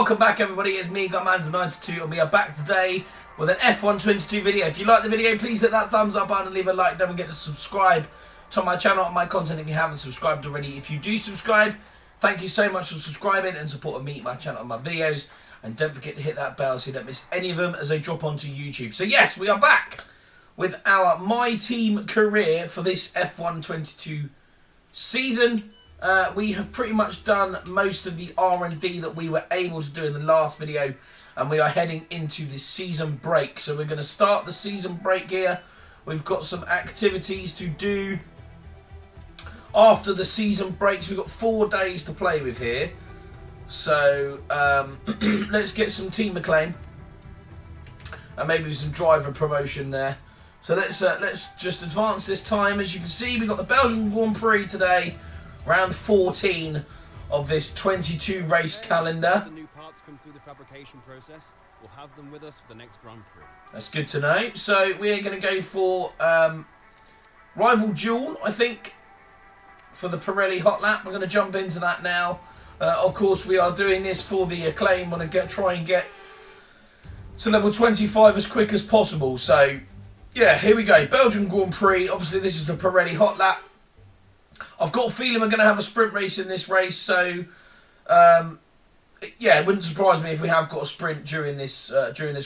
welcome back everybody, it's me, Gutmans92, and we are back today with an F122 video. If you like the video, please hit that thumbs up button and leave a like. Don't forget to subscribe to my channel and my content if you haven't subscribed already. If you do subscribe, thank you so much for subscribing and supporting me, my channel and my videos. And don't forget to hit that bell so you don't miss any of them as they drop onto YouTube. So yes, we are back with our My Team Career for this F122 season. We have pretty much done most of the R&D that we were able to do in the last video, and we are heading into the season break. So we're going to start the season break here. We've got some activities to do after the season breaks. We've got 4 days to play with here. So let's get some team acclaim and maybe some driver promotion there. So let's just advance this time. As you can see, we've got the Belgian Grand Prix today. Round 14 of this 22 race calendar. The new parts come through the fabrication process. We'll have them with us for the next Grand Prix. That's good to know. So we're going to go for rival duel, I think, for the Pirelli hot lap. We're going to jump into that now. Of course, we are doing this for the acclaim. We're going to try and get to level 25 as quick as possible. So yeah, here we go. Belgian Grand Prix. Obviously, this is the Pirelli hot lap. I've got a feeling we're going to have a sprint race in this race, so yeah, it wouldn't surprise me if we have got a sprint during this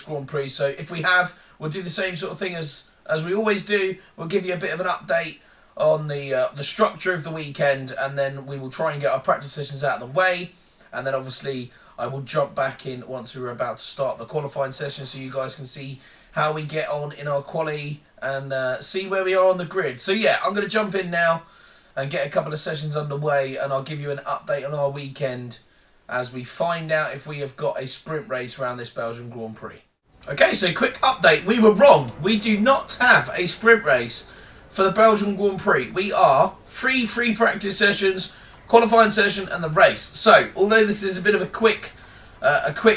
Grand Prix. So if we have, we'll do the same sort of thing as we always do. We'll give you a bit of an update on the structure of the weekend, and then we will try and get our practice sessions out of the way, and then obviously I will jump back in once we're about to start the qualifying session, so you guys can see how we get on in our quali and see where we are on the grid. So yeah, I'm going to jump in now and get a couple of sessions underway, and I'll give you an update on our weekend as we find out if we have got a sprint race around this Belgian Grand Prix. Okay, so quick update. We were wrong. We do not have a sprint race for the Belgian Grand Prix. We are free practice sessions, qualifying session, and the race. So, although this is a bit of a quick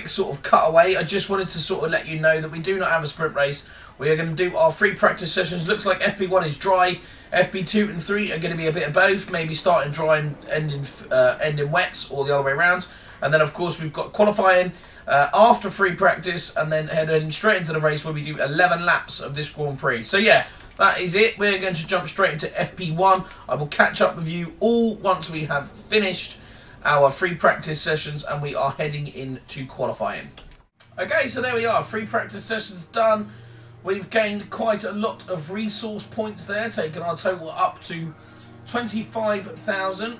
sort of cutaway, I just wanted to sort of let you know that we do not have a sprint race. We are going to do our free practice sessions. Looks like FP1 is dry. FP2 and 3 are going to be a bit of both. Maybe starting dry and ending wets, or the other way around. And then, of course, we've got qualifying after free practice, and then heading straight into the race where we do 11 laps of this Grand Prix. So, yeah, that is it. We're going to jump straight into FP1. I will catch up with you all once we have finished our free practice sessions and we are heading into qualifying. Okay, so there we are. Free practice sessions done. We've gained quite a lot of resource points there, taking our total up to 25,000.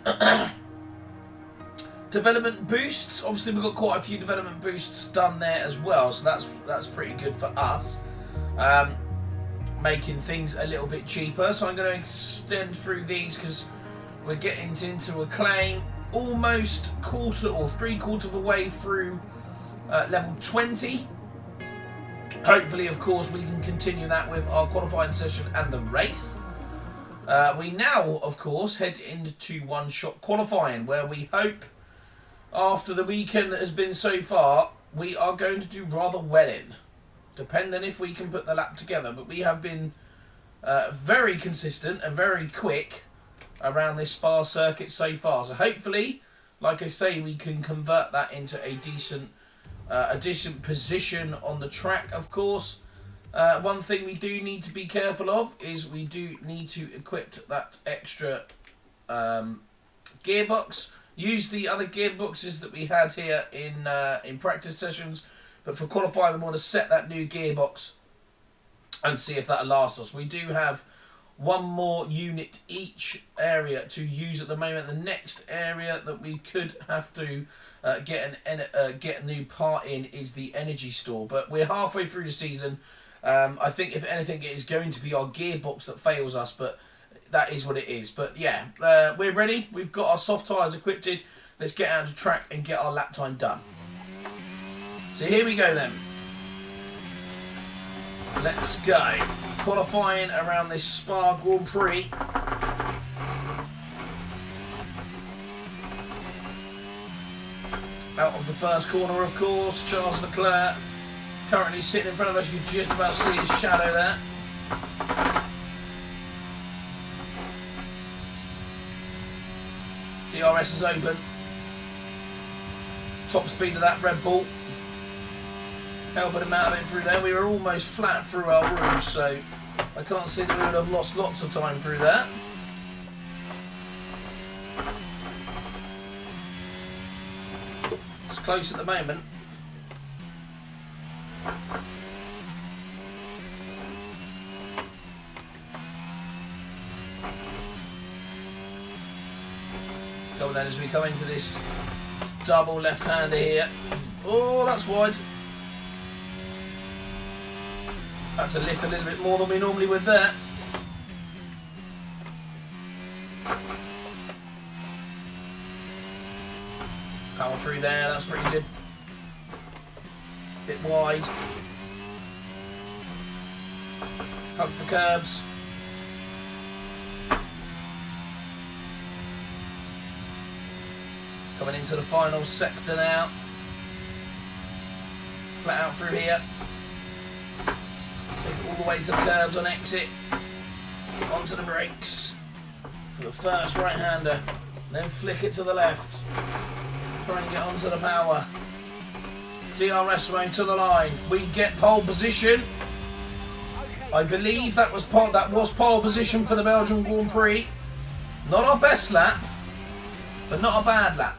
Development boosts. Obviously, we've got quite a few development boosts done there as well, so that's pretty good for us. Making things a little bit cheaper. So I'm going to extend through these because we're getting into acclaim. Almost quarter or 3/4 of the way through level 20. Hopefully, of course, we can continue that with our qualifying session and the race. We now, of course, head into one-shot qualifying, where we hope, after the weekend that has been so far, we are going to do rather well in, depending if we can put the lap together. But we have been very consistent and very quick around this Spa circuit so far. So hopefully, like I say, we can convert that into a decent position on the track. Of course, one thing we do need to be careful of is we do need to equip that extra gearbox. Use the other gearboxes that we had here in practice sessions, but for qualifying we want to set that new gearbox and see if that'll last us. We do have one more unit each area to use at the moment. The next area that we could have to get a new part in is the energy store, but we're halfway through the season. I think if anything it is going to be our gearbox that fails us, but that is what it is. But yeah, we're ready. We've got our soft tyres equipped. Let's get out to track and get our lap time done. So here we go then. Let's go. Qualifying around this Spa Grand Prix. Out of the first corner, of course, Charles Leclerc currently sitting in front of us. You can just about see his shadow there. DRS is open. top speed of that Red Bull. Helping him out of it through there. We were almost flat through Eau Rouge, so I can't see that we would have lost lots of time through that. It's close at the moment. So then as we come into this double left-hander here. Oh, that's wide. Had to lift a little bit more than we normally would there. Power through there, that's pretty good. Bit wide. Hug the curbs. Coming into the final sector now. Flat out through here. Take it all the way to the curbs on exit. Onto the brakes. For the first right-hander. Then flick it to the left. Try and get onto the power. DRS mode to the line. We get pole position. I believe that was pole position for the Belgian Grand Prix. Not our best lap, but not a bad lap.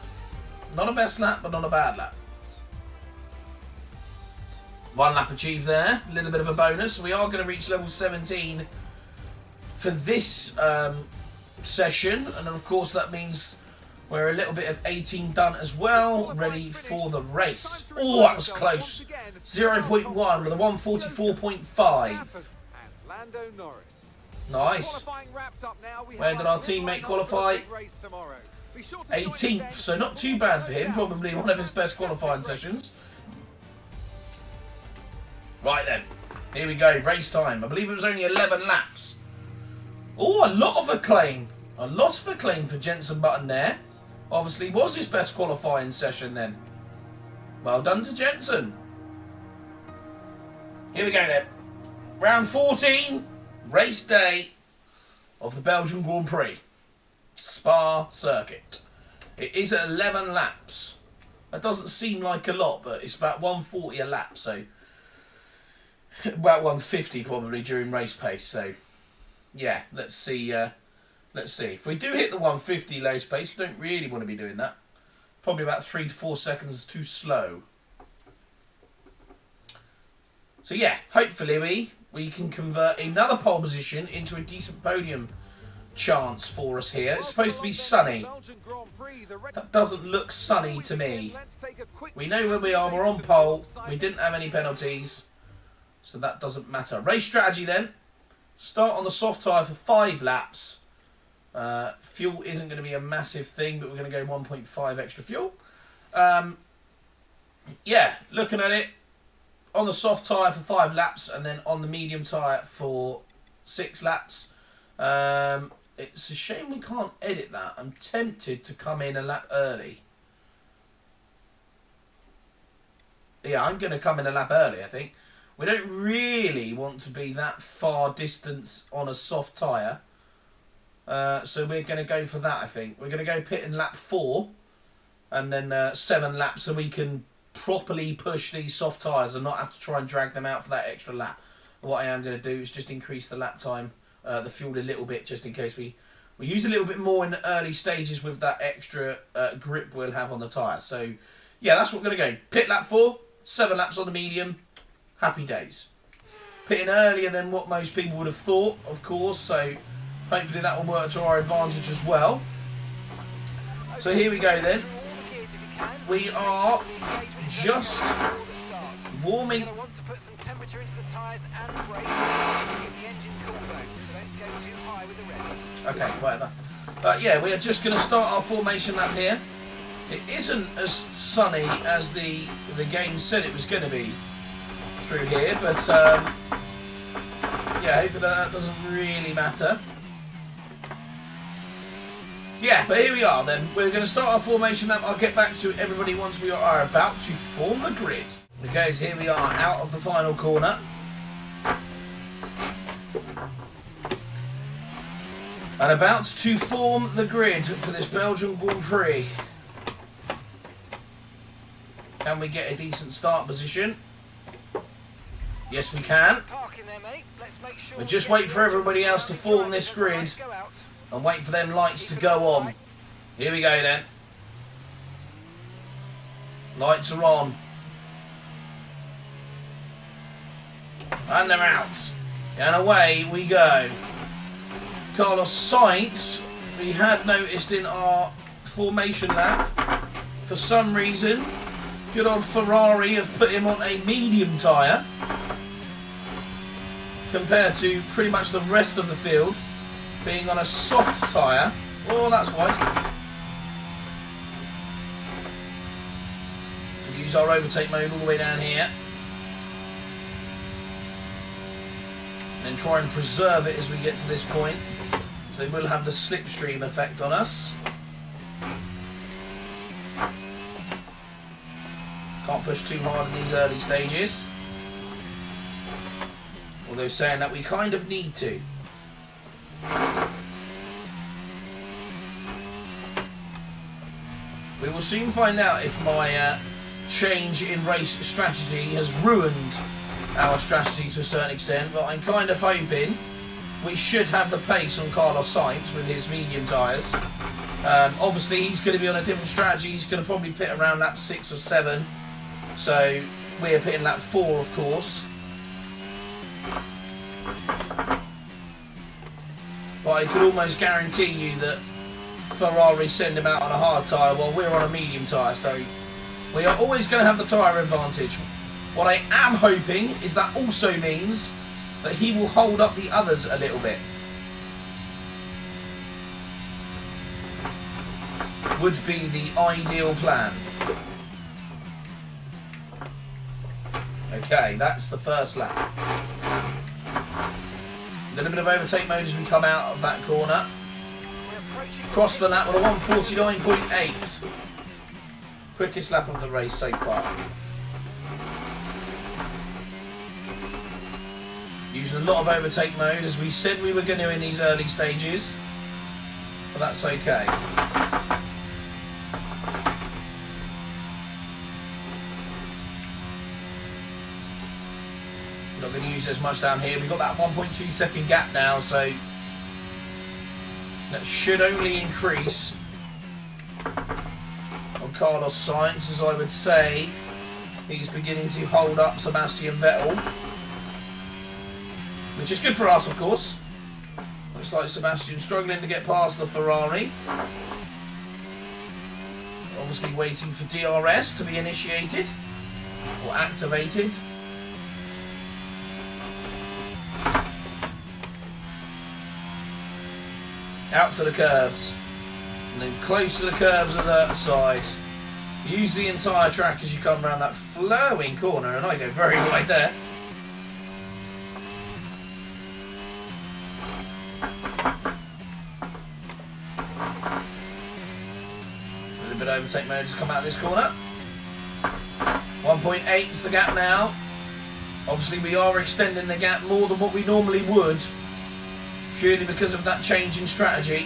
Not a best lap, but not a bad lap. 1 lap achieved there. A little bit of a bonus. We are going to reach level 17 for this session. And of course that means we're a little bit of 18 done as well. Ready for the race. Oh, that was close. 0.1 with a 144.5. Nice. Where did our teammate qualify? 18th, so not too bad for him. Probably one of his best qualifying sessions. Right then, here we go, race time. I believe it was only 11 laps. Oh, a lot of acclaim. A lot of acclaim for Jensen Button there. Obviously was his best qualifying session then. Well done to Jensen. Here we go then. Round 14, race day of the Belgian Grand Prix. Spa circuit. It is at 11 laps. That doesn't seem like a lot, but it's about 140 a lap, so about 150 probably during race pace. So yeah, let's see. Let's see if we do hit the 150 race pace. We don't really want to be doing that. Probably about 3 to 4 seconds too slow. So yeah, hopefully we can convert another pole position into a decent podium chance for us here. It's supposed to be sunny. That doesn't look sunny to me. We know where we are. We're on pole. We didn't have any penalties, so that doesn't matter. Race strategy then. Start on the soft tyre for 5 laps. Fuel isn't going to be a massive thing, but we're going to go 1.5 extra fuel. Yeah, looking at it, on the soft tyre for 5 laps, and then on the medium tyre for 6 laps. It's a shame we can't edit that. I'm tempted to come in a lap early. Yeah, I'm going to come in a lap early, I think. We don't really want to be that far distance on a soft tyre. So we're going to go for that, I think. We're going to go pit in lap 4. And then 7 laps so we can properly push these soft tyres and not have to try and drag them out for that extra lap. What I am going to do is just increase the lap time. The fuel a little bit, just in case we use a little bit more in the early stages with that extra grip we'll have on the tyre. So yeah, that's what we're going to go. Pit lap 4, 7 laps on the medium. Happy days. Pitting earlier than what most people would have thought, of course, so hopefully that will work to our advantage as well. So here we go then. We are just warming. Okay, whatever. Yeah, we are just going to start our formation lap here. It isn't as sunny as the game said it was going to be through here, but yeah, hopefully that doesn't really matter. Yeah, but here we are then. We're going to start our formation lap. I'll get back to everybody once we are about to form the grid. Okay, so here we are out of the final corner. And about to form the grid for this Belgian Grand Prix. Can we get a decent start position? Yes, we can. We just wait for everybody else to form this grid and wait for them lights to go on. Here we go then. Lights are on. And they're out. And away we go. Carlos Sainz, we had noticed in our formation lap, for some reason, good old Ferrari have put him on a medium tyre compared to pretty much the rest of the field being on a soft tyre. Oh, that's wide. We'll use our overtake mode all the way down here. And then try and preserve it as we get to this point. So they will have the slipstream effect on us. Can't push too hard in these early stages. Although saying that we kind of need to. We will soon find out if my change in race strategy has ruined our strategy to a certain extent, but I'm kind of hoping we should have the pace on Carlos Sainz with his medium tyres. Obviously he's going to be on a different strategy. He's going to probably pit around lap 6 or 7, so we're pitting lap 4 of course. But I could almost guarantee you that Ferrari send him out on a hard tyre while we're on a medium tyre, so we are always going to have the tyre advantage. What I am hoping is that also means that he will hold up the others a little bit. Would be the ideal plan. Okay, that's the first lap. A little bit of overtake mode as we come out of that corner. Cross the lap with a 149.8. Quickest lap of the race so far. Using a lot of overtake mode as we said we were going to in these early stages. But that's okay. Not going to use as much down here. We've got that 1.2 second gap now, so that should only increase on Carlos Sainz, as I would say he's beginning to hold up Sebastian Vettel, which is good for us, of course. Looks like Sebastian struggling to get past the Ferrari. Obviously waiting for DRS to be initiated or activated. Out to the curbs. And then close to the curbs on the side. Use the entire track as you come around that flowing corner, and I go very wide there. A little bit of overtake mode has come out of this corner. 1.8 is the gap now. Obviously we are extending the gap more than what we normally would, purely because of that change in strategy.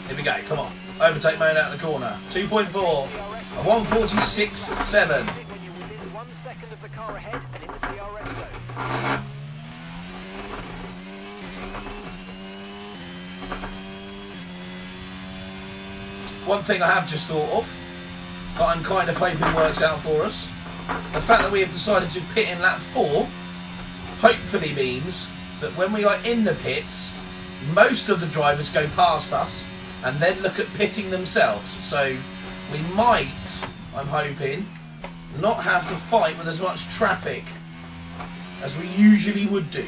Here we go, come on. Overtake mode out of the corner. 2.4. A 146.7. One thing I have just thought of, that I'm kind of hoping works out for us, the fact that we have decided to pit in lap 4, hopefully means that when we are in the pits, most of the drivers go past us and then look at pitting themselves. So we might, I'm hoping, not have to fight with as much traffic as we usually would do.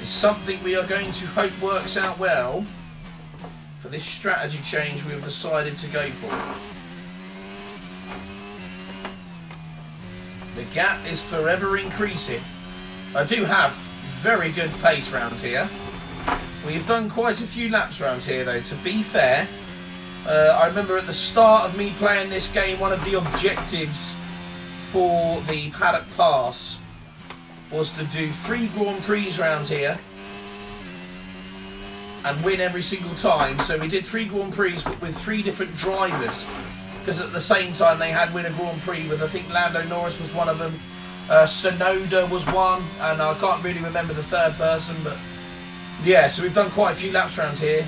It's something we are going to hope works out well for this strategy change we've decided to go for. The gap is forever increasing. I do have very good pace round here. We've done quite a few laps round here though, to be fair. I remember at the start of me playing this game, one of the objectives for the Paddock Pass was to do 3 Grand Prix round here and win every single time. So we did 3 Grand Prix but with 3 different drivers, because at the same time they had win a Grand Prix with, I think Lando Norris was one of them, Sonoda was one, and I can't really remember the third person, but yeah, so we've done quite a few laps around here.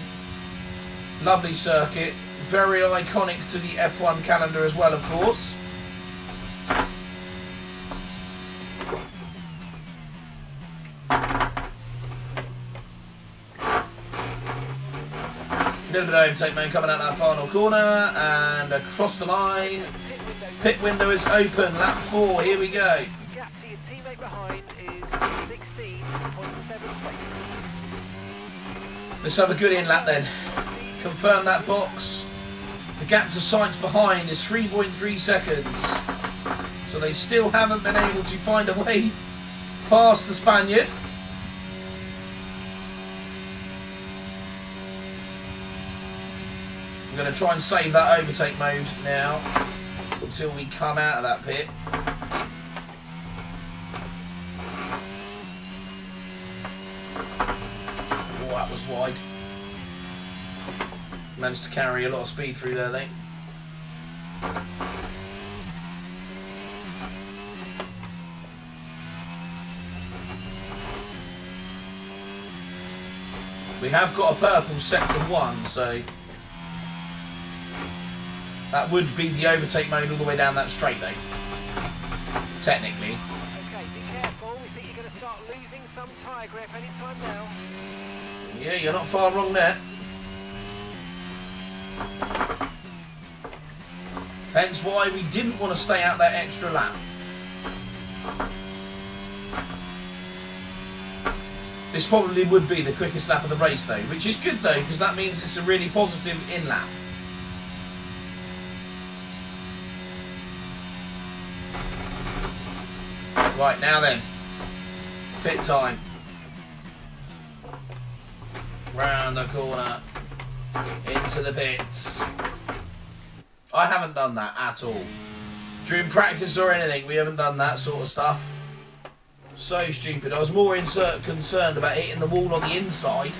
Lovely circuit, very iconic to the F1 calendar as well, of course. A little bit of overtake mode coming out that final corner and across the line. Pit window is open, lap 4, here we go. Gap to your teammate behind is 16.7 seconds. Let's have a good in lap then. Confirm that box. The gap to sights behind is 3.3 seconds. So they still haven't been able to find a way past the Spaniard. I'm going to try and save that overtake mode now until we come out of that pit. Oh, that was wide. Managed to carry a lot of speed through there, they. We have got a purple sector 1, so that would be the overtake mode all the way down that straight, though. Technically. Okay, be careful. We think you're going to start losing some tyre grip anytime now. Yeah, you're not far wrong there. Hence why we didn't want to stay out that extra lap. This probably would be the quickest lap of the race, though, which is good, though, because that means it's a really positive in-lap. Right, now then. Pit time. Round the corner. Into the pits. I haven't done that at all. During practice or anything, we haven't done that sort of stuff. So stupid. I was more concerned about hitting the wall on the inside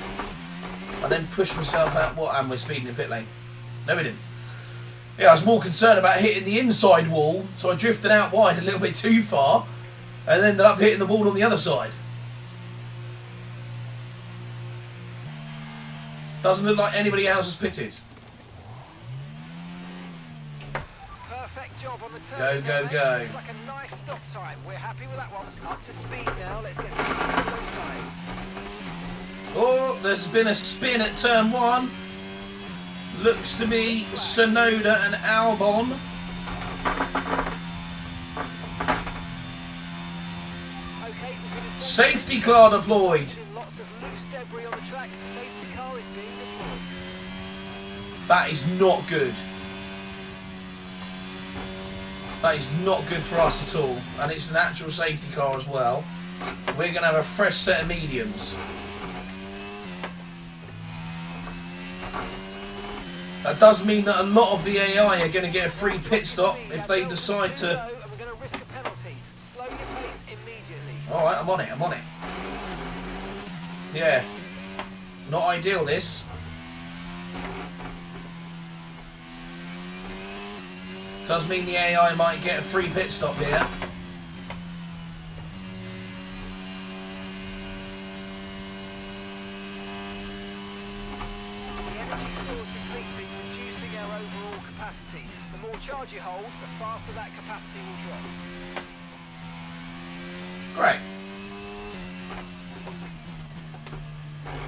and then push myself out. What? And we're speeding in pit lane. No, we didn't. Yeah, I was more concerned about hitting the inside wall, so I drifted out wide a little bit too far and ended up hitting the wall on the other side. Doesn't look like anybody else has pitted. Perfect job on the turn. Go, go, go. It's like a nice stop time. We're happy with that one. Up to speed now. Let's get some of those tyres. Oh, there's been a spin at turn 1. Looks to be Sonoda and Albon. Okay, Safety car deployed. lots of loose debris on the track. Safety car is being deployed. That is not good. That is not good for us at all. And it's an actual safety car as well. We're going to have a fresh set of mediums. That does mean that a lot of the AI are going to get a free pit stop if they decide to... We're going to risk a penalty. Slow your pace immediately. Alright, I'm on it, I'm on it. Yeah. Not ideal, this. Does mean the AI might get a free pit stop here. The energy store is depleting, reducing our overall capacity. The more charge you hold, the faster that capacity will drop. Great.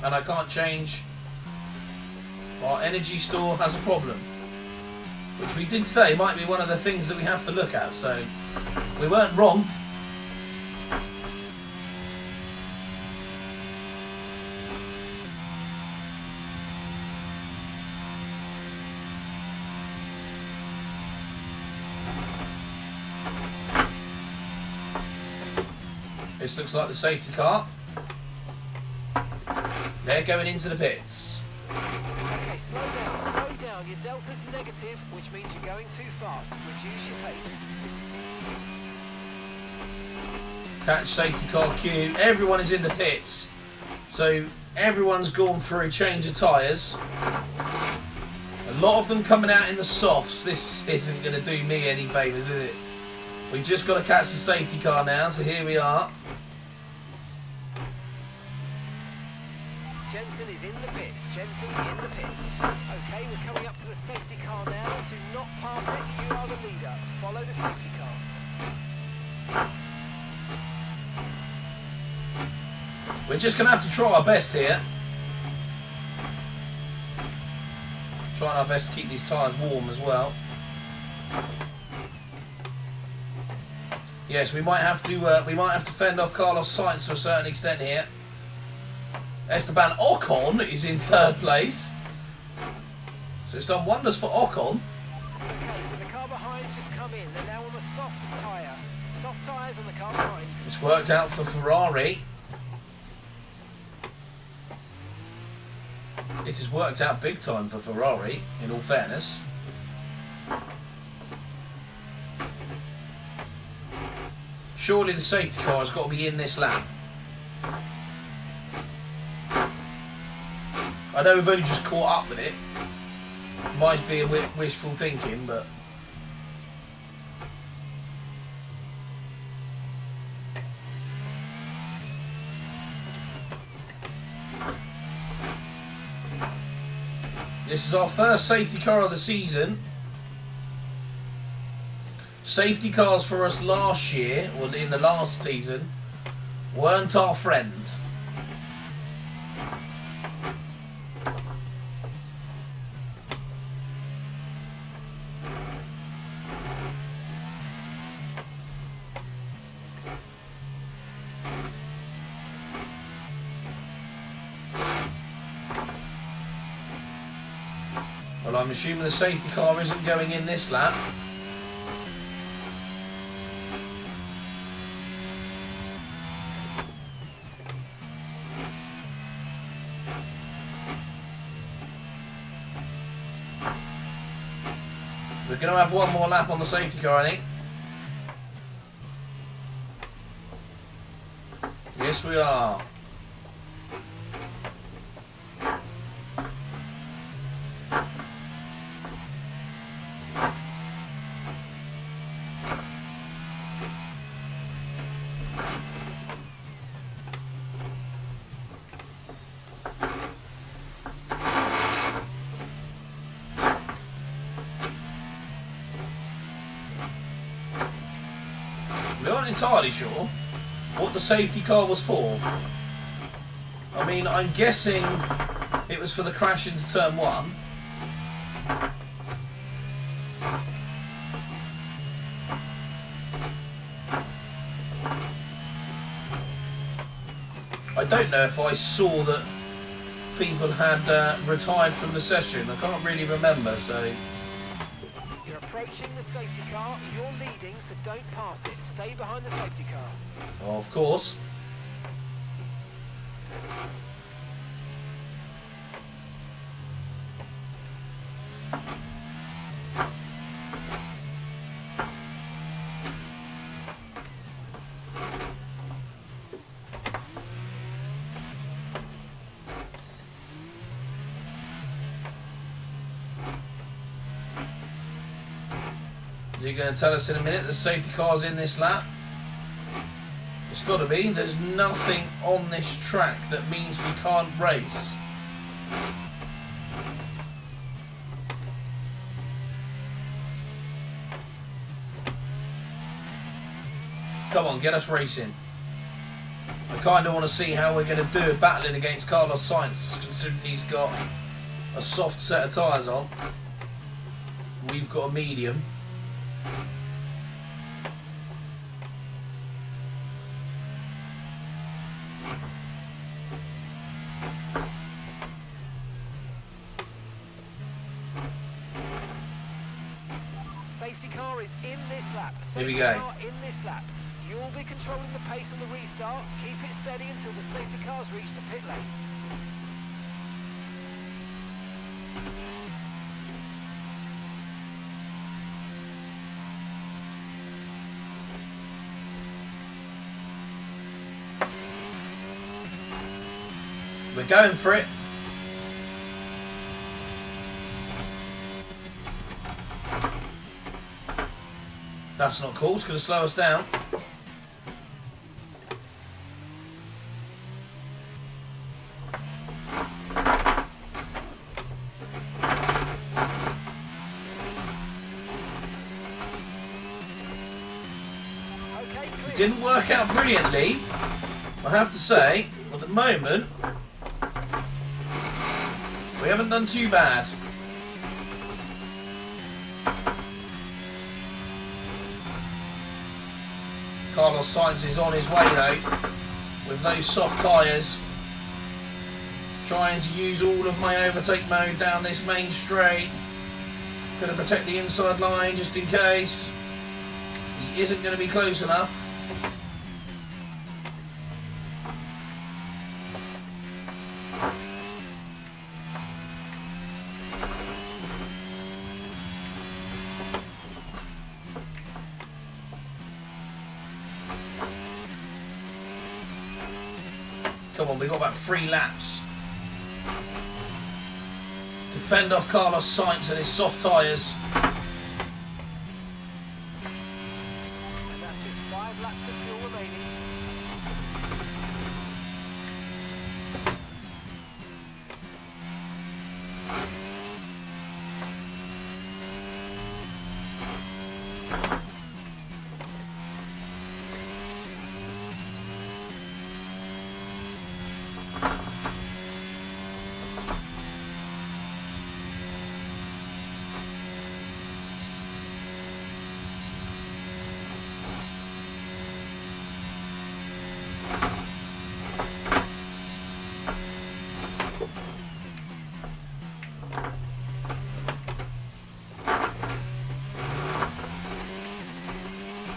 And I can't change. Our energy store has a problem. Which we did say might be one of the things that we have to look at, so we weren't wrong. This looks like the safety car. They're going into the pits. Okay, slow down, slow down. You're delta's negative, which means you're going too fast. Reduce your pace. Catch safety car queue. Everyone is in the pits. So everyone's gone for a change of tyres. A lot of them coming out in the softs. This isn't going to do me any favours, is it? We've just got to catch the safety car now, so here we are. Jensen is in the pits. Jensen in the pits. Okay, we're coming up to the safety car now. Do not pass it. You are the leader. Follow the safety car. We're just going to have to try our best here. Trying our best to keep these tyres warm as well. Yes, we might have to fend off Carlos Sainz to a certain extent here. Esteban Ocon is in third place. So it's done wonders for Ocon. Okay, so the car behind's just come in. They're now on the soft tyre. Soft tyres on the car behind. It's worked out for Ferrari. It has worked out big time for Ferrari, in all fairness. Surely the safety car has got to be in this lap. I know we've only just caught up with it. Might be a bit wishful thinking, but... This is our first safety car of the season. Safety cars for us last year, or in the last season, weren't our friend. Well, I'm assuming the safety car isn't going in this lap. We're going to have one more lap on the safety car, I think. Yes, we are. We aren't entirely sure what the safety car was for. I mean, I'm guessing it was for the crash into turn 1. I don't know if I saw that people had retired from the session. I can't really remember, so... You're approaching the safety car. You're leading, so don't pass it. Stay behind the safety car. Well, of course. Is he going to tell us in a minute the safety car's in this lap? It's got to be. There's nothing on this track that means we can't race. Come on, get us racing. I kind of want to see how we're going to do it battling against Carlos Sainz, considering he's got a soft set of tyres on. We've got a medium. Safety car is in this lap. Here we Safety go. car in this lap. You'll be controlling the pace on the restart. Keep it steady until the safety cars reach the pit lane. We're going for it. That's not cool. It's going to slow us down. It didn't work out brilliantly, I have to say. At the moment, we haven't done too bad. Carlos Sainz is on his way though, with those soft tyres. Trying to use all of my overtake mode down this main straight. Gonna protect the inside line just in case. He isn't going to be close enough. Come on, we've got about 3 laps to fend off Carlos Sainz and his soft tyres. And that's just 5 laps of fuel remaining.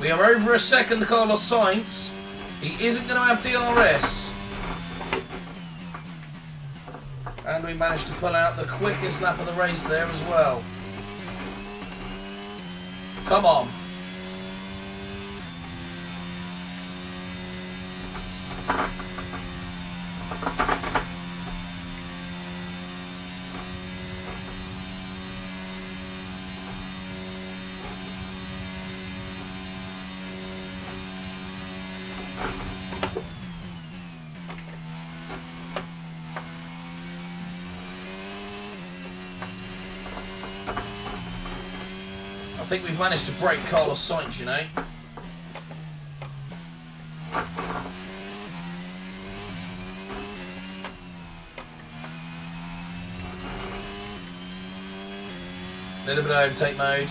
We are over a second to Carlos Sainz. He isn't going to have DRS. And we managed to pull out the quickest lap of the race there as well. Come on. I think we've managed to break Carlos Sainz, you know. A little bit of overtake mode.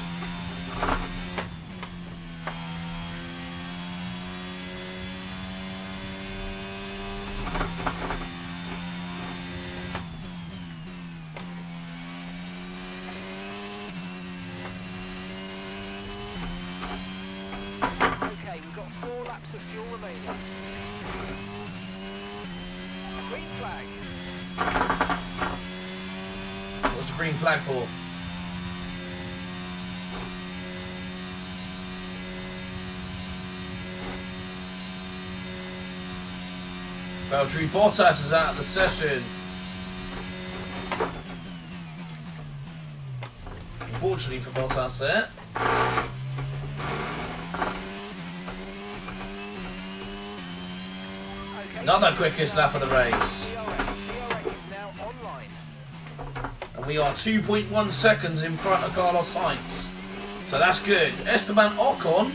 Okay, we've got 4 laps of fuel remaining. Green flag. What's the green flag for? Valtteri Bottas is out of the session. Unfortunately for Bottas there. Okay, Another quickest lap of the race. DRS is now online. And we are 2.1 seconds in front of Carlos Sainz. So that's good. Esteban Ocon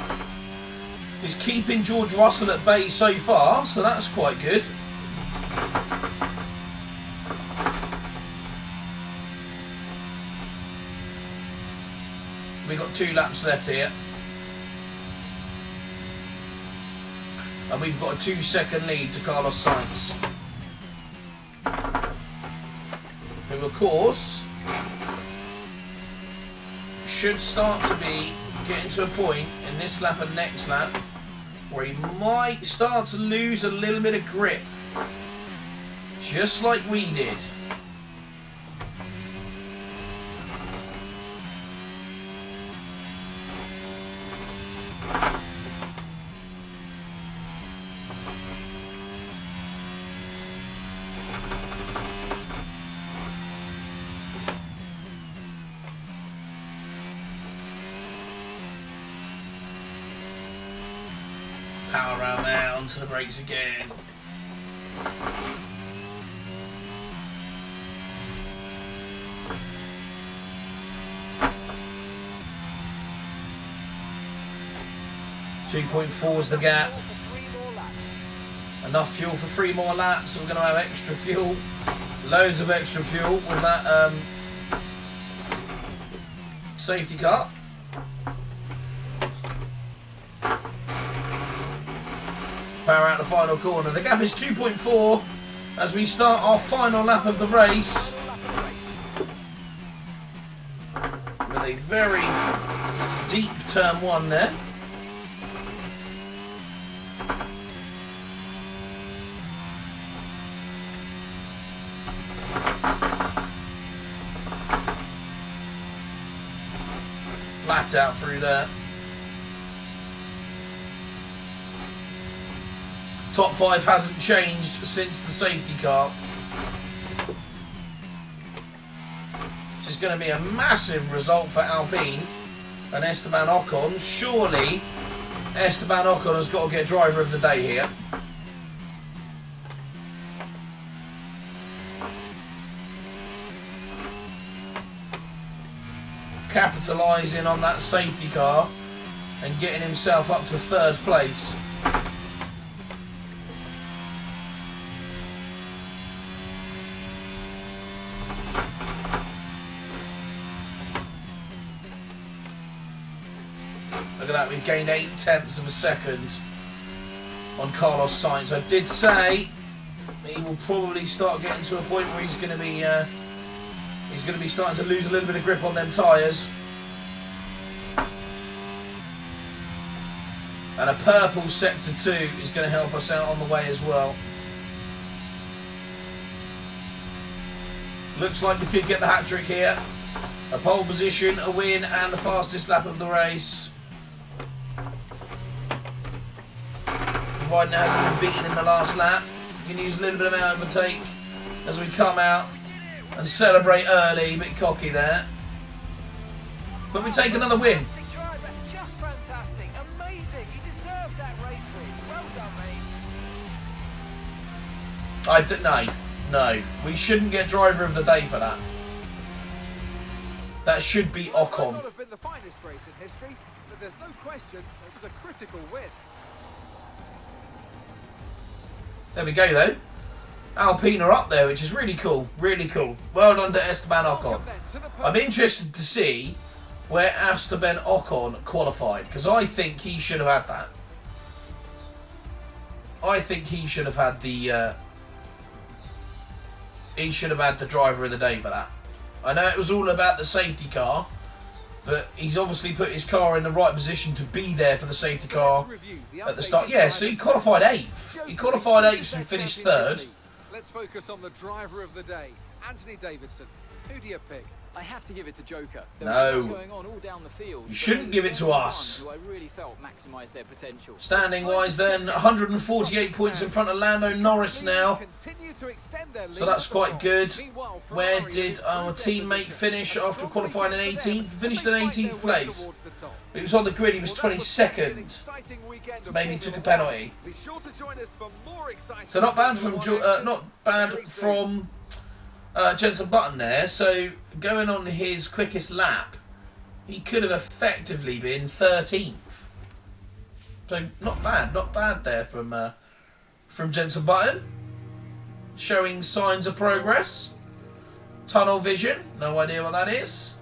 is keeping George Russell at bay so far, so that's quite good. We've got 2 laps left here. And we've got a 2-second lead to Carlos Sainz. Who, of course, should start to be getting to a point in this lap and next lap where he might start to lose a little bit of grip. Just like we did. power around there, onto the brakes again. .4 is the gap. Enough fuel for 3 more laps, so we're going to have extra fuel. Loads of extra fuel with that safety car. Power out the final corner. The gap is 2.4 as we start our final lap of the race. With a very deep turn 1 there. Flat out through there. Top 5 hasn't changed since the safety car. This is going to be a massive result for Alpine and Esteban Ocon. Surely Esteban Ocon has got to get driver of the day here. Capitalising on that safety car and getting himself up to 3rd place. Look at that, we've gained 0.8 of a second on Carlos Sainz. I did say he will probably start getting to a point where he's going to be starting to lose a little bit of grip on them tyres. And a purple sector 2 is going to help us out on the way as well. Looks like we could get the hat-trick here. A pole position, a win, and the fastest lap of the race. Providing it hasn't been beaten in the last lap. You can use a little bit of overtake as we come out and celebrate early. A bit cocky there. But we take another win. That's just fantastic. Amazing. You deserve that race win. Well done, mate. No. We shouldn't get driver of the day for that. That should be Ocon. It might not have been the finest race in history, but there's no question it was a critical win. There we go though. Alpine are up there, which is really cool. Really cool. Well done to Esteban Ocon. I'm interested to see where Esteban Ocon qualified, because I think he should have had that. I think he should have had the driver of the day for that. I know it was all about the safety car, but he's obviously put his car in the right position to be there for the safety car at the start. Yeah, so he qualified 8th. He qualified 8th and finished 3rd. Let's focus on the driver of the day, Anthony Davidson. Who do you pick? I have to give it to Joker. No. Going on all down the field, You shouldn't give it to us. who I really felt maximised their potential. Standing wise then, 148 points in front of Lando Norris now. So that's quite good. Where did our teammate finish after qualifying in 18th? Finished in 18th place. It was on the grid, he was 22nd. So maybe he took a penalty. So not bad from Jenson Button there. So going on his quickest lap, he could have effectively been 13th. So not bad there from Jenson Button. Showing signs of progress. Tunnel vision, no idea what that is.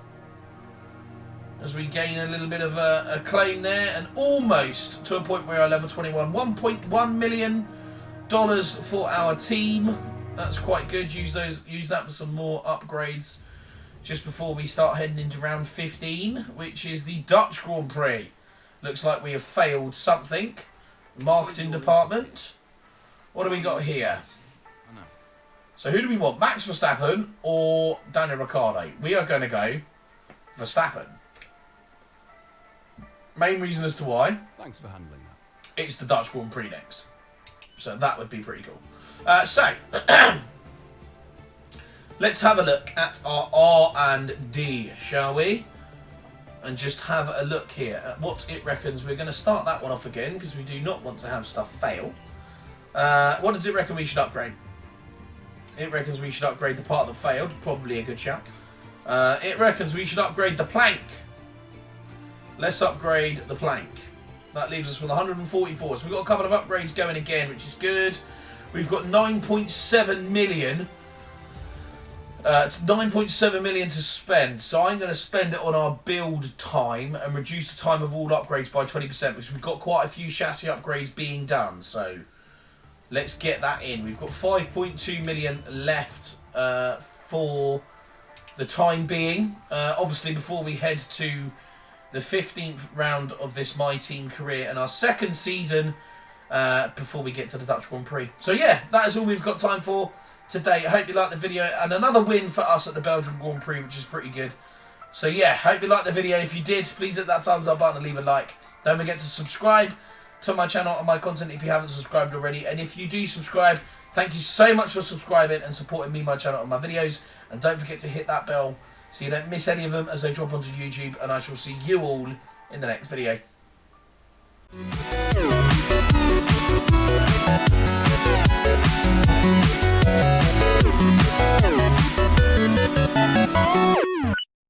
As we gain a little bit of a claim there, and almost to a point where our level 21, $1.1 million for our team. That's quite good. Use that for some more upgrades just before we start heading into round 15, which is the Dutch Grand Prix. Looks like we have failed something. Marketing department. What do we got here? So who do we want? Max Verstappen or Daniel Ricciardo? We are going to go Verstappen. Main reason as to why. Thanks for handling that. It's the Dutch Grand Prix next. So that would be pretty cool. So, let's have a look at our R and D, shall we? and just have a look here at what it reckons. We're going to start that one off again because we do not want to have stuff fail. What does it reckon we should upgrade? It reckons we should upgrade the part that failed. Probably a good shout. It reckons we should upgrade the plank. Let's upgrade the plank. That leaves us with 144. So we've got a couple of upgrades going again, which is good. We've got 9.7 million. 9.7 million to spend. So I'm going to spend it on our build time and reduce the time of all upgrades by 20% because we've got quite a few chassis upgrades being done. So let's get that in. We've got 5.2 million left for the time being. Obviously, before we head to the 15th round of this My Team career and our second season before we get to the Dutch Grand Prix. So yeah, that is all we've got time for today. I hope you liked the video, and another win for us at the Belgian Grand Prix, which is pretty good. So yeah, hope you liked the video. If you did, please hit that thumbs up button and leave a like. Don't forget to subscribe to my channel and my content if you haven't subscribed already. And if you do subscribe, thank you so much for subscribing and supporting me, my channel and my videos. And don't forget to hit that bell so you don't miss any of them as they drop onto YouTube. And I shall see you all in the next video.